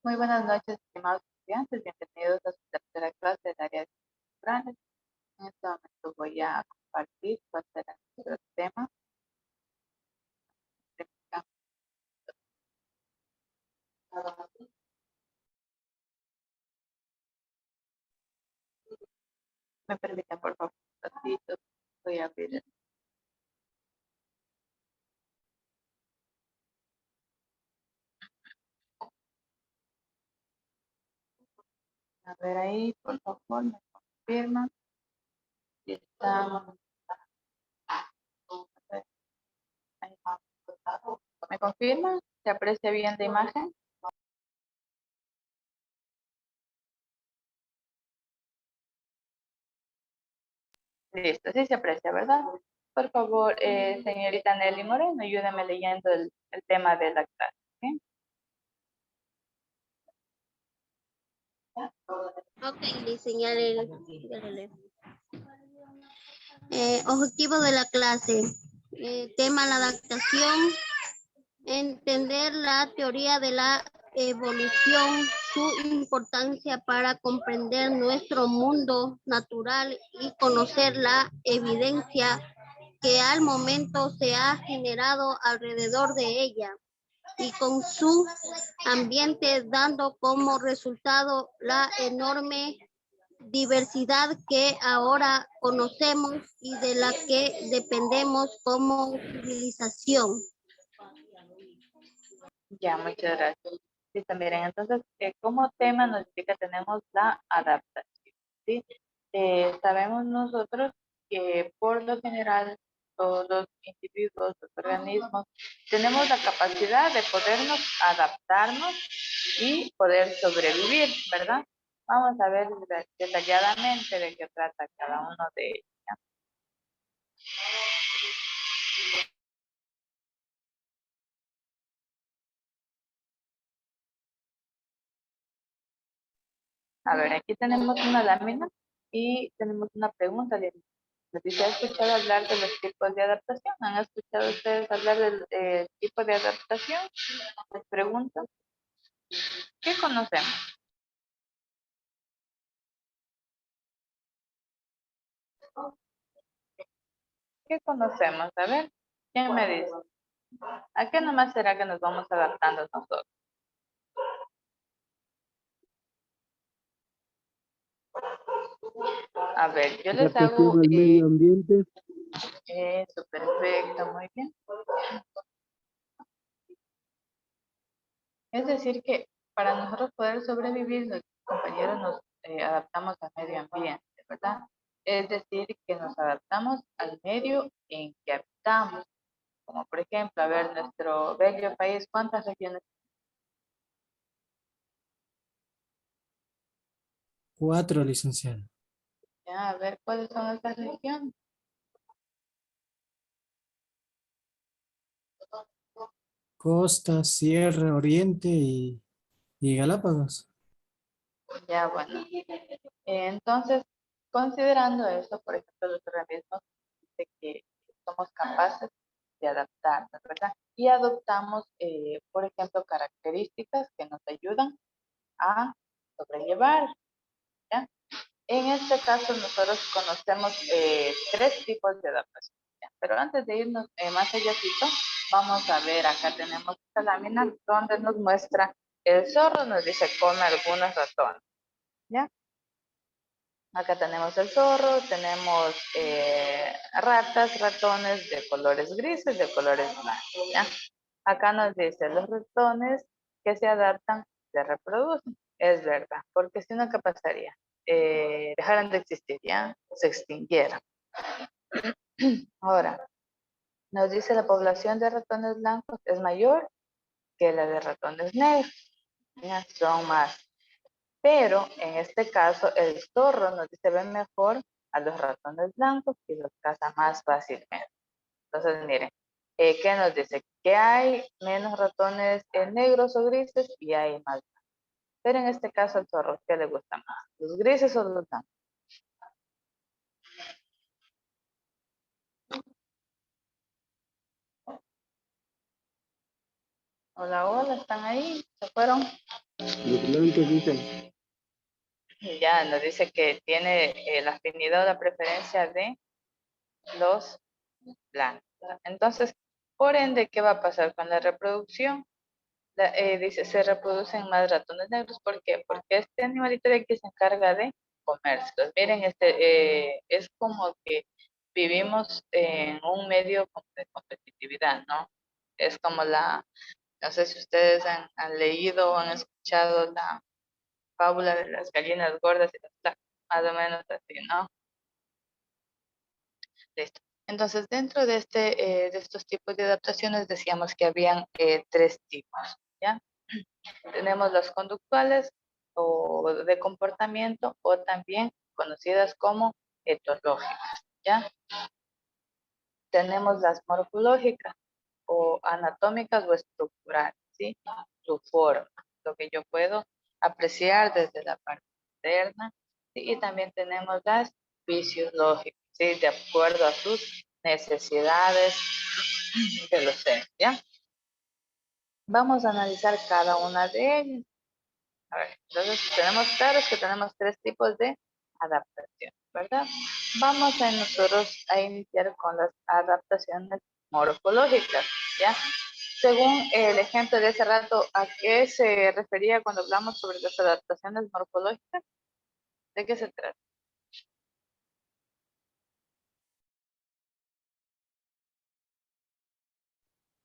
Muy buenas noches, estimados estudiantes. Bienvenidos a su tercera clase del área de culturales. En este momento voy a compartir cuál será nuestro tema. Me permiten, por favor, un ratito. Voy a abrir. A ver ahí, por favor, me confirman. Si estamos. Ahí vamos. ¿Me confirman? ¿Se aprecia bien la imagen? Listo, sí se aprecia, ¿verdad? Por favor, señorita Nelly Moreno, ayúdame leyendo el tema de la clase. ¿Sí? Ok, ya le leo. Objetivo de la clase. Tema la adaptación. Entender la teoría de la evolución, su importancia para comprender nuestro mundo natural y conocer la evidencia que al momento se ha generado alrededor de ella y con su ambiente, dando como resultado la enorme diversidad que ahora conocemos y de la que dependemos como civilización. Ya, muchas gracias. Listo, miren, entonces, como tema nos dice que tenemos la adaptación, ¿sí? Sabemos nosotros que por lo general todos los individuos, los organismos, tenemos la capacidad de podernos adaptarnos y poder sobrevivir, ¿verdad? Vamos a ver detalladamente de qué trata cada uno de ellos. A ver, aquí tenemos una lámina y tenemos una pregunta. Les dice, ¿ha escuchado hablar de los tipos de adaptación? ¿Han escuchado ustedes hablar del tipo de adaptación? Les pregunto, ¿qué conocemos? ¿Qué conocemos? A ver, ¿quién me dice? ¿A qué nomás será que nos vamos adaptando nosotros? A ver, yo les Adaptación hago al medio ambiente. eso, perfecto, muy bien. Es decir, que para nosotros poder sobrevivir, los compañeros nos adaptamos al medio ambiente, ¿verdad? Es decir, que nos adaptamos al medio en que habitamos. Como por ejemplo, a ver, nuestro bello país, ¿cuántas regiones? 4, licenciado. Ya, a ver, ¿cuáles son estas regiones? Costa, Sierra, Oriente y Galápagos. Ya, bueno. Entonces, considerando eso, por ejemplo, los organismos de que somos capaces de adaptarnos, ¿verdad? Y adoptamos, por ejemplo, características que nos ayudan a sobrellevar, ¿ya? En este caso, nosotros conocemos tres tipos de adaptación, ¿ya? Pero antes de irnos más allá, vamos a ver, acá tenemos esta lámina donde nos muestra el zorro, nos dice come algunos ratones, ¿ya? Acá tenemos el zorro, tenemos ratas, ratones de colores grises, de colores blancos, ¿ya? Acá nos dice, los ratones que se adaptan se reproducen. Es verdad, porque si no, ¿qué pasaría? Dejaran de existir, ¿ya? Se extinguieran. Ahora, nos dice la población de ratones blancos es mayor que la de ratones negros, ¿ya? Son más. Pero en este caso, el zorro nos dice ve mejor a los ratones blancos y los caza más fácilmente. Entonces, miren, ¿qué nos dice? Que hay menos ratones negros o grises y hay más. Pero en este caso, el zorro, ¿qué le gusta más? ¿Los grises o los blancos? Hola, hola, ¿están ahí? ¿Se fueron? Los blancos dicen. Ya nos dice que tiene la afinidad o la preferencia de los blancos. Entonces, por ende, ¿qué va a pasar con la reproducción? Dice, se reproducen más ratones negros. ¿Por qué? Porque este animalito de aquí se encarga de comérselos. Miren, es como que vivimos en un medio de competitividad, ¿no? Es como no sé si ustedes han leído o han escuchado la fábula de las gallinas gordas y las flacas, más o menos así, ¿no? Listo. Entonces, dentro de estos tipos de adaptaciones decíamos que habían tres tipos, ¿ya? Tenemos las conductuales o de comportamiento o también conocidas como etológicas, ¿ya? Tenemos las morfológicas o anatómicas o estructurales, ¿sí? Su forma, lo que yo puedo apreciar desde la parte externa, ¿sí? Y también tenemos las fisiológicas, ¿sí? De acuerdo a sus necesidades de los seres, ¿ya? Vamos a analizar cada una de ellas. A ver, entonces tenemos claros que tenemos tres tipos de adaptación, ¿verdad? Vamos a nosotros a iniciar con las adaptaciones morfológicas, ¿ya? Según el ejemplo de ese rato, ¿a qué se refería cuando hablamos sobre las adaptaciones morfológicas? ¿De qué se trata?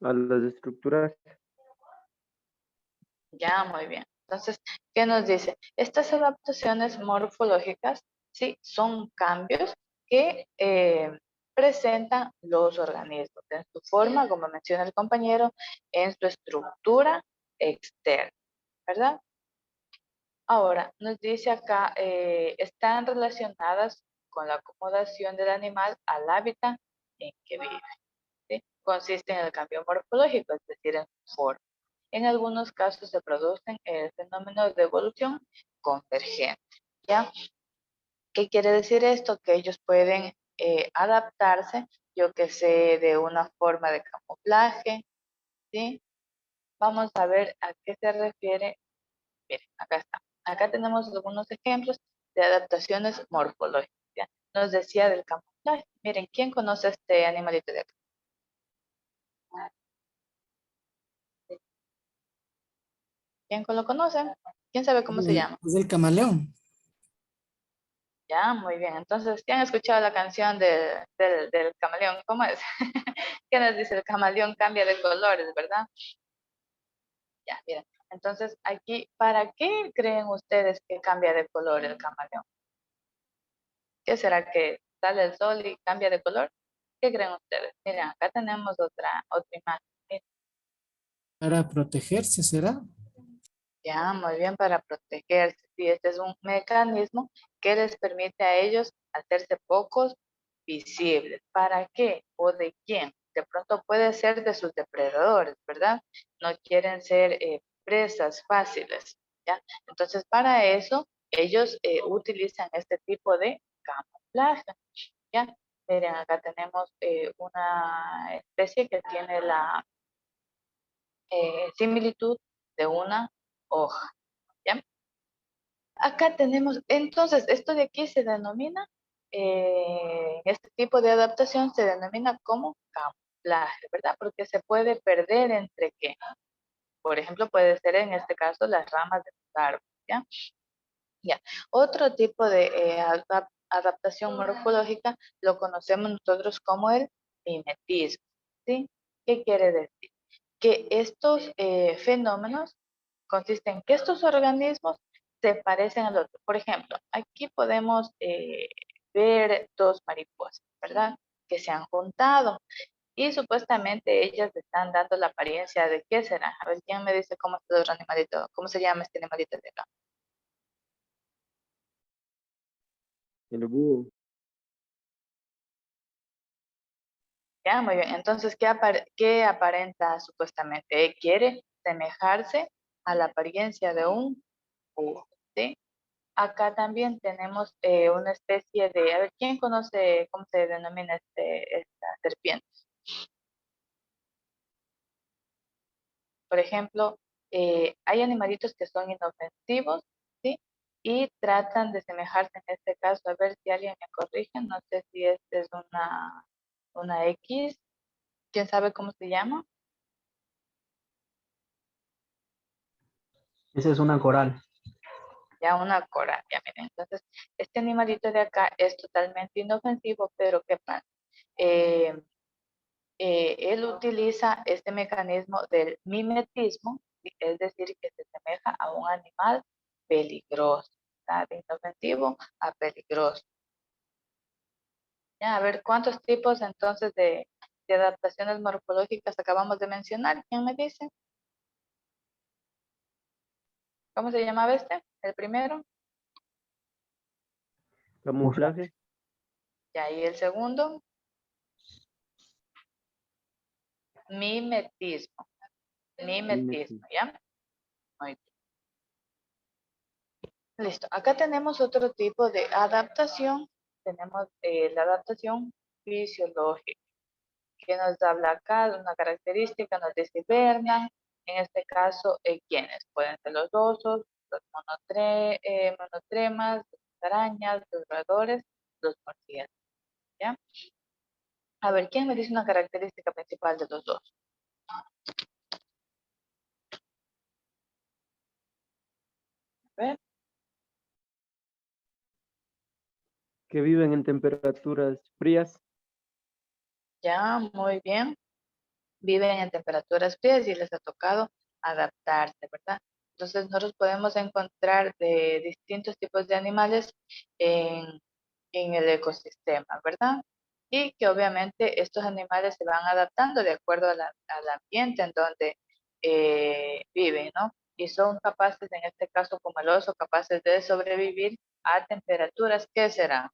A las estructuras. Ya, muy bien. Entonces, ¿qué nos dice? Estas adaptaciones morfológicas, sí, son cambios que presentan los organismos en su forma, como menciona el compañero, en su estructura externa, ¿verdad? Ahora, nos dice acá, están relacionadas con la acomodación del animal al hábitat en que vive, ¿sí? Consiste en el cambio morfológico, es decir, en su forma. En algunos casos se producen fenómenos de evolución convergente, ¿ya? ¿Qué quiere decir esto? Que ellos pueden adaptarse, yo que sé, de una forma de camuflaje, ¿sí? Vamos a ver a qué se refiere. Miren, acá está. Acá tenemos algunos ejemplos de adaptaciones morfológicas, ¿ya? Nos decía del camuflaje. Miren, ¿quién conoce este animalito de acá? ¿Quién lo conoce? ¿Quién sabe cómo se llama? Es el camaleón. Ya, muy bien. Entonces, ¿ya han escuchado la canción del camaleón? ¿Cómo es? ¿Qué nos dice? El camaleón cambia de colores, ¿verdad? Ya, miren. Entonces, aquí, ¿para qué creen ustedes que cambia de color el camaleón? ¿Qué será que sale el sol y cambia de color? ¿Qué creen ustedes? Miren, acá tenemos otra imagen. Miren, Para protegerse, ¿será? ya, muy bien, para protegerse. Sí, este es un mecanismo que les permite a ellos hacerse pocos visibles. ¿Para qué o de quién? De pronto puede ser de sus depredadores, ¿verdad? No quieren ser presas fáciles, ¿ya? Entonces, para eso, ellos utilizan este tipo de camuflaje, ¿ya? Miren, acá tenemos una especie que tiene la similitud de una hoja, ¿ya? Acá tenemos, entonces, esto de aquí se denomina, este tipo de adaptación se denomina como camuflaje, ¿verdad? Porque se puede perder entre qué. Por ejemplo, puede ser en este caso las ramas de los árboles, ¿ya? Ya. Otro tipo de adaptación morfológica lo conocemos nosotros como el mimetismo, ¿sí? ¿Qué quiere decir? Que estos fenómenos consisten en que estos organismos se parecen al otro. Por ejemplo, aquí podemos ver dos mariposas, ¿verdad? Que se han juntado y supuestamente ellas están dando la apariencia de qué será. A ver, ¿quién me dice cómo es el otro animalito? ¿Cómo se llama este animalito de acá? El búho. Ya, muy bien. Entonces, ¿qué aparenta supuestamente? Quiere semejarse a la apariencia de un búho, ¿sí? Acá también tenemos una especie de, a ver, ¿quién conoce cómo se denomina esta serpiente? Por ejemplo, hay animalitos que son inofensivos, ¿sí? Y tratan de semejarse en este caso, a ver si alguien me corrige, no sé si este es una X, ¿quién sabe cómo se llama? Esa es una coral. Ya una coral, ya miren. Entonces, este animalito de acá es totalmente inofensivo, pero ¿qué pasa? Eh, él utiliza este mecanismo del mimetismo, ¿sí? Es decir, que se asemeja a un animal peligroso, ¿está? De inofensivo a peligroso. Ya, a ver, ¿cuántos tipos entonces de adaptaciones morfológicas acabamos de mencionar? ¿Quién me dice? ¿Cómo se llamaba este? El primero. Camuflaje. Y ahí el segundo, mimetismo. Mimetismo, ¿ya? Muy bien. Listo. Acá tenemos otro tipo de adaptación. Tenemos la adaptación fisiológica, que nos habla acá de una característica, nos dice hibernan. En este caso, ¿quiénes? Pueden ser los osos, los monotremas, las arañas, los roedores, los murciélagos, ¿ya? A ver, ¿quién me dice una característica principal de los dos? A ver, Que viven en temperaturas frías. ya, muy bien. Viven en temperaturas frías y les ha tocado adaptarse, ¿verdad? Entonces nosotros podemos encontrar de distintos tipos de animales en, en el ecosistema, ¿verdad? Y que obviamente estos animales se van adaptando de acuerdo al ambiente en donde viven, ¿no? Y son capaces, en este caso como el oso, capaces de sobrevivir a temperaturas, ¿qué serán?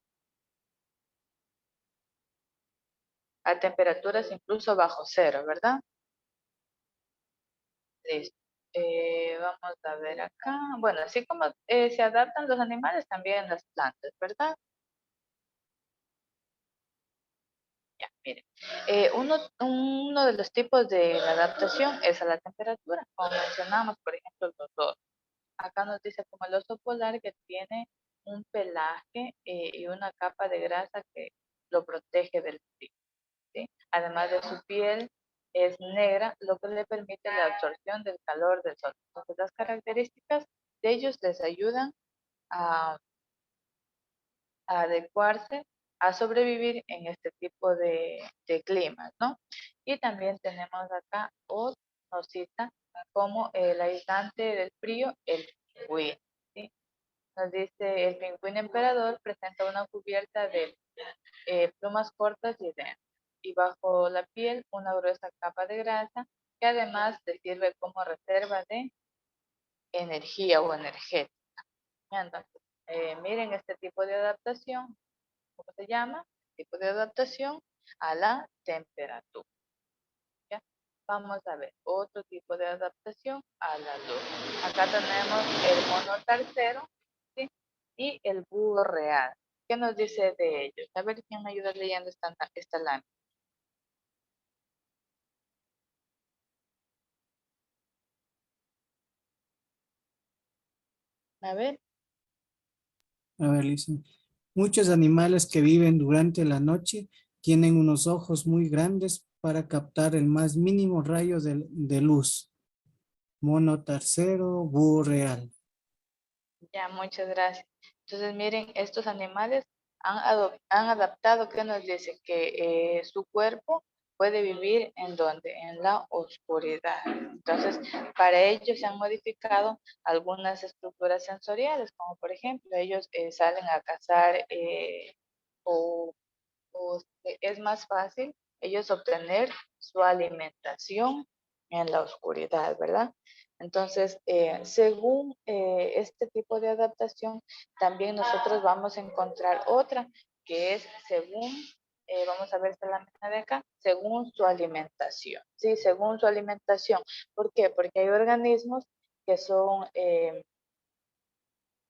A temperaturas incluso bajo cero, ¿verdad? Listo. Vamos a ver acá. Bueno, así como se adaptan los animales, también las plantas, ¿verdad? Ya, miren. Uno de los tipos de la adaptación es a la temperatura, como mencionamos, por ejemplo, los dos. Acá nos dice como el oso polar que tiene un pelaje y una capa de grasa que lo protege del frío, ¿sí? Además de su piel es negra, lo que le permite la absorción del calor del sol. Entonces, las características de ellos les ayudan a, a adecuarse, a sobrevivir en este tipo de climas, ¿no? Y también tenemos acá otra cosita como el aislante del frío, el pingüino, ¿sí? Nos dice, el pingüino emperador presenta una cubierta de plumas cortas y densas, y bajo la piel una gruesa capa de grasa que además le sirve como reserva de energía o energética. Entonces, miren este tipo de adaptación, ¿cómo se llama? Tipo de adaptación a la temperatura. ¿Ya? Vamos a ver otro tipo de adaptación a la luz. Acá tenemos el mono tercero, ¿sí? Y el búho real. ¿Qué nos dice de ellos? A ver quién me ayuda leyendo esta lámina. A ver, A ver, dice. Muchos animales que viven durante la noche tienen unos ojos muy grandes para captar el más mínimo rayo de luz. Mono tercero, búho real. ya, muchas gracias. Entonces, miren, estos animales han adaptado, ¿qué nos dice? Que su cuerpo puede vivir en donde, en la oscuridad. Entonces, para ellos se han modificado algunas estructuras sensoriales, como por ejemplo, ellos salen a cazar o, es más fácil ellos obtener su alimentación en la oscuridad, ¿verdad? Entonces, según este tipo de adaptación, también nosotros vamos a encontrar otra, que es según, vamos a ver esta lámina de acá, según su alimentación, ¿sí? Según su alimentación. ¿Por qué? Porque hay organismos que son,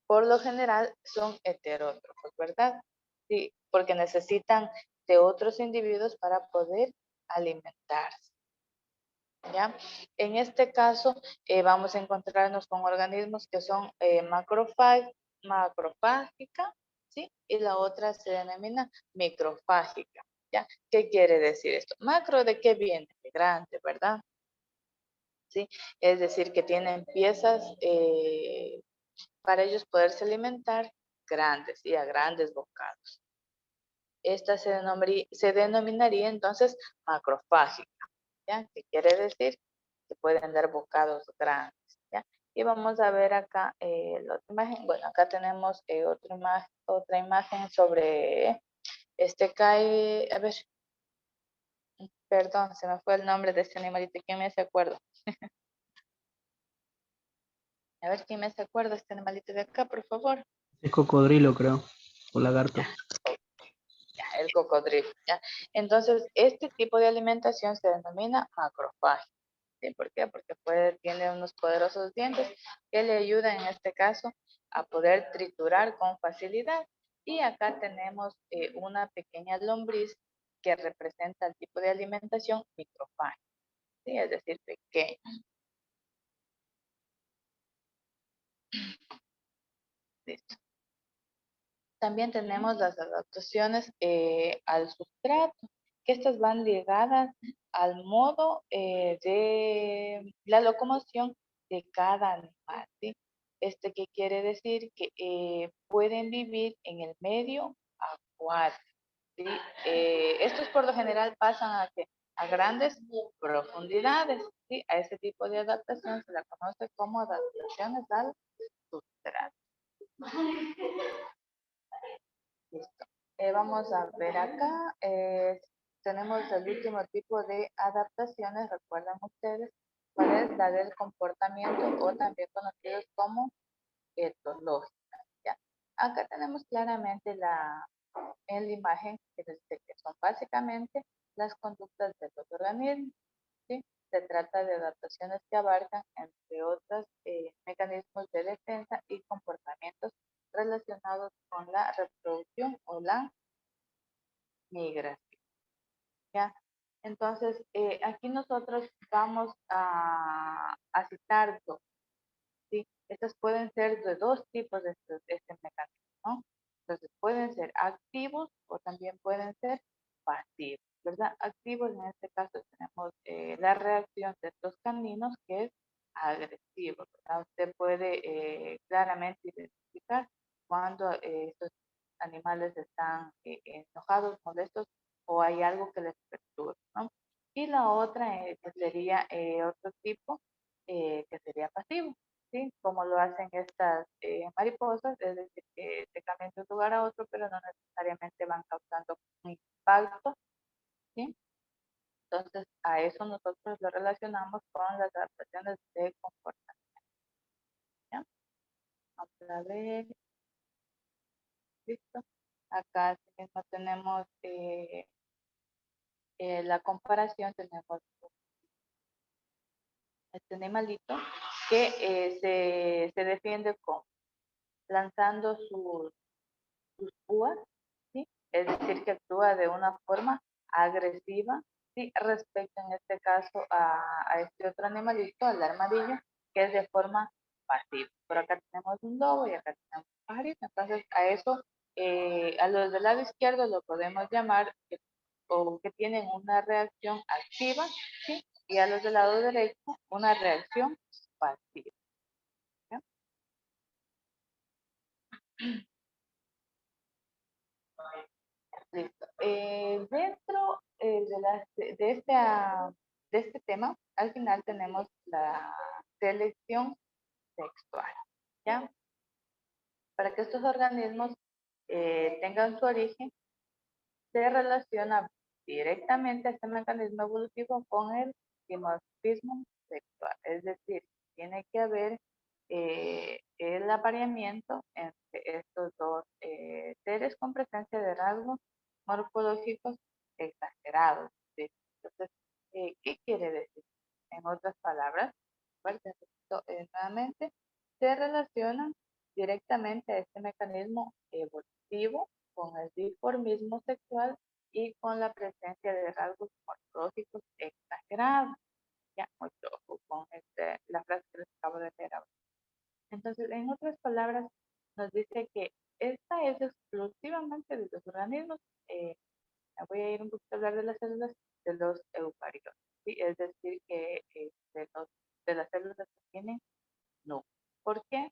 por lo general, son heterótrofos, ¿verdad? Sí, porque necesitan de otros individuos para poder alimentarse. ¿ya? En este caso, vamos a encontrarnos con organismos que son macrofágica, ¿sí? Y la otra se denomina microfágica, ¿ya? ¿Qué quiere decir esto? Macro, ¿de qué viene? De grande, ¿verdad? ¿Sí? Es decir, que tienen piezas para ellos poderse alimentar grandes y a grandes bocados. Esta se denominaría entonces macrofágica, ¿ya? ¿Qué quiere decir? Que pueden dar bocados grandes, ¿ya? Y vamos a ver acá la otra imagen. Bueno, acá tenemos otra imagen sobre este cae, a ver, perdón, se me fue el nombre de este animalito. ¿Quién me hace acuerdo? A ver, ¿quién me hace acuerdo de este animalito de acá, por favor? Es cocodrilo, creo, o lagarto. Ya, el cocodrilo, ¿ya? Entonces, este tipo de alimentación se denomina macrofagia. ¿Sí? ¿Por qué? Porque tiene unos poderosos dientes que le ayudan en este caso a poder triturar con facilidad. Y acá tenemos una pequeña lombriz que representa el tipo de alimentación microfagia, ¿sí? Es decir, pequeña. Listo. También tenemos las adaptaciones al sustrato, que estas van ligadas al modo de la locomoción de cada animal, ¿sí? ¿Qué quiere decir? Que pueden vivir en el medio acuático, ¿sí? Estos por lo general pasan a grandes profundidades, ¿sí? A ese tipo de adaptación se la conoce como adaptaciones al sustrato. Listo. Vamos a ver acá. Tenemos el último tipo de adaptaciones, recuerdan ustedes, cuál es la del comportamiento o también conocidos como etológica. ¿Ya? Acá tenemos claramente en la imagen que son básicamente las conductas de los organismos. ¿Sí? Se trata de adaptaciones que abarcan, entre otros, mecanismos de defensa y comportamientos relacionados con la reproducción o la migración. ¿Ya? Entonces, aquí nosotros vamos a citar dos, ¿sí? Estas pueden ser de dos tipos de este mecanismo, ¿no? Entonces, pueden ser activos o también pueden ser pasivos, ¿verdad? Activos, en este caso tenemos la reacción de estos caninos que es agresivo, ¿verdad? Usted puede claramente identificar cuando estos animales están enojados, molestos o hay algo que les perturba, ¿no? Y la otra que sería otro tipo que sería pasivo, ¿sí? Como lo hacen estas mariposas, es decir, que se cambian de un lugar a otro, pero no necesariamente van causando un impacto, ¿sí? Entonces, a eso nosotros lo relacionamos con las adaptaciones de comportamiento, ¿ya? Vamos a ver, listo. Acá mismo tenemos la comparación, tenemos este animalito que se defiende con lanzando sus púas, ¿sí? Es decir, que actúa de una forma agresiva, ¿sí? Respecto en este caso a este otro animalito, al armadillo, que es de forma pasiva. Por acá tenemos un lobo y acá tenemos un pajarito. Entonces, a eso, a los del lado izquierdo lo podemos llamar o que tienen una reacción activa, ¿sí? Y a los del lado derecho, una reacción pasiva. ¿Ya? Listo. Dentro de este tema, al final tenemos la selección sexual, ¿ya? Para que estos organismos tengan su origen, se relaciona directamente este mecanismo evolutivo con el dimorfismo sexual, es decir, tiene que haber el apareamiento entre estos dos seres con presencia de rasgos morfológicos exagerados. ¿Sí? Entonces, ¿qué quiere decir? En otras palabras, nuevamente, se relacionan directamente a este mecanismo evolutivo con el dimorfismo sexual y con la presencia de rasgos morfológicos exagerados. ya, mucho ojo con la frase que les acabo de leer ahora. Entonces, en otras palabras, nos dice que esta es exclusivamente de los organismos. Voy a ir un poquito a hablar de las células de los eucariotas, ¿sí? Es decir, que de las células que tienen no. ¿Por qué?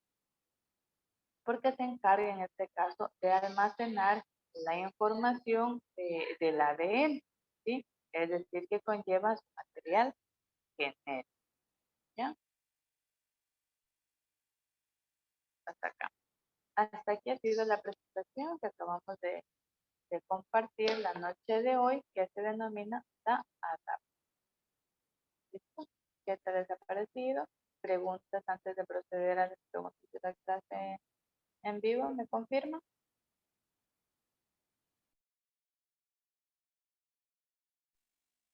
Porque se encarga en este caso de almacenar la información del ADN, ¿sí? Es decir, que conlleva su material genético, ¿ya? Hasta acá. Hasta aquí ha sido la presentación que acabamos de compartir la noche de hoy, que se denomina la adaptación. ¿Listo? ¿Qué te les ha parecido? Preguntas antes de proceder a las preguntas de la clase en vivo, ¿me confirma?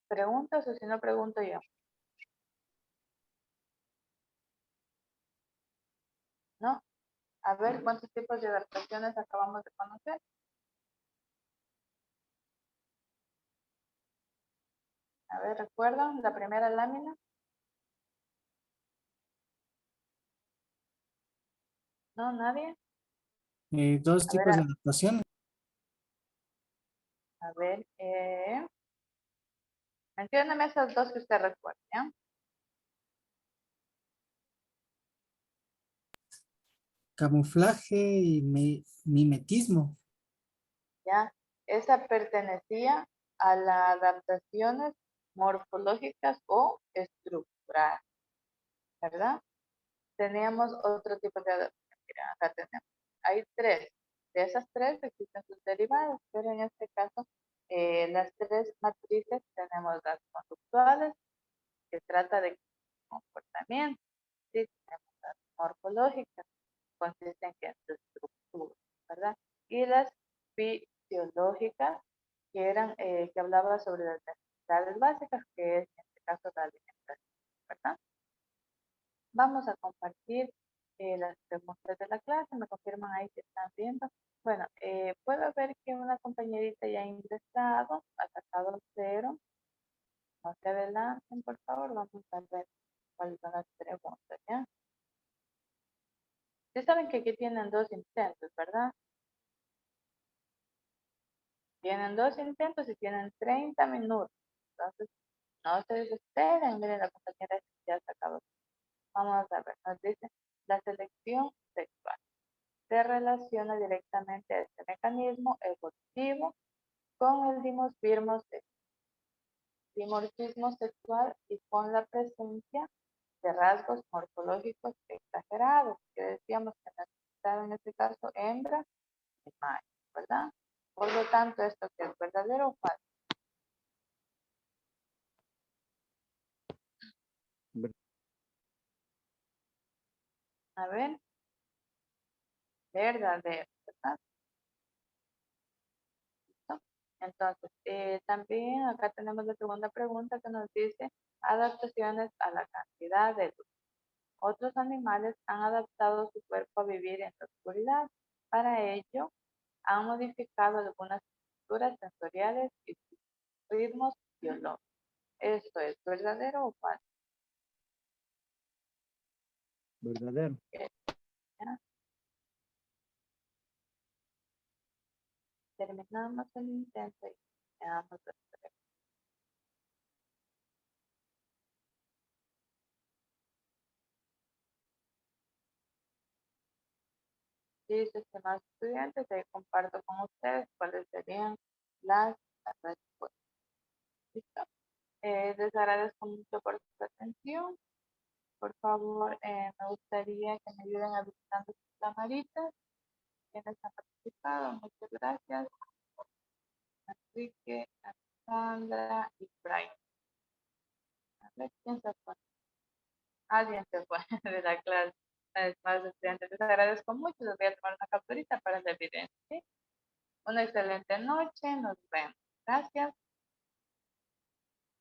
¿Preguntas o si no pregunto yo? ¿No? A ver, ¿cuántos tipos de adaptaciones acabamos de conocer? A ver, ¿recuerdan la primera lámina? ¿No? ¿Nadie? Dos A ver, tipos de adaptaciones. a ver, mencióname esas dos que usted recuerda, ¿ya? Camuflaje y mimetismo. ¿Ya? Esa pertenecía a las adaptaciones morfológicas o estructurales, ¿verdad? Teníamos otro tipo de adaptación. Mira, acá tenemos. Hay tres. De esas tres existen sus derivadas, pero en este caso, las tres matrices tenemos las conductuales, que trata de comportamiento, ¿sí? Tenemos las morfológicas, consisten en su estructura, ¿verdad? Y las fisiológicas, que eran, que hablaba sobre las necesidades básicas, que es en este caso la alimentación, ¿verdad? Vamos a compartir las preguntas de la clase, me confirman ahí que están viendo. Bueno, puedo ver que una compañerita ya ha ingresado, ha sacado 0. No se adelanten, por favor, vamos a ver cuáles son las preguntas, ¿ya? Ya saben que aquí tienen dos intentos, ¿verdad? Tienen dos intentos y tienen 30 minutos. Entonces, no se desesperen. Miren, la compañera ya ha sacado. Vamos a ver, nos dice la selección sexual. Se relaciona directamente a este mecanismo evolutivo con el dimorfismo sexual y con la presencia de rasgos morfológicos exagerados, que decíamos que necesitaba en este caso hembra y macho, ¿verdad? Por lo tanto, esto que es verdadero o falso. A ver, verdadero, ¿verdad? ¿Listo? Entonces, también acá tenemos la segunda pregunta que nos dice adaptaciones a la cantidad de luz. Otros animales han adaptado su cuerpo a vivir en la oscuridad. Para ello, han modificado algunas estructuras sensoriales y ritmos biológicos. ¿Esto es verdadero o falso? Verdadero. ¿Ya? Terminamos el intento y veamos las preguntas. Listo, estimados estudiantes, ahí comparto con ustedes cuáles serían las respuestas. ¿Listo? Les agradezco mucho por su atención. Por favor, me gustaría que me ayuden habilitando sus camaritas. Quienes han participado, muchas gracias. Enrique, Alexandra y Brian. A ver, ¿quién se fue? Alguien se fue de la clase. Más estudiantes, les agradezco mucho. Les voy a tomar una capturita para la evidencia. ¿Sí? Una excelente noche. Nos vemos. Gracias.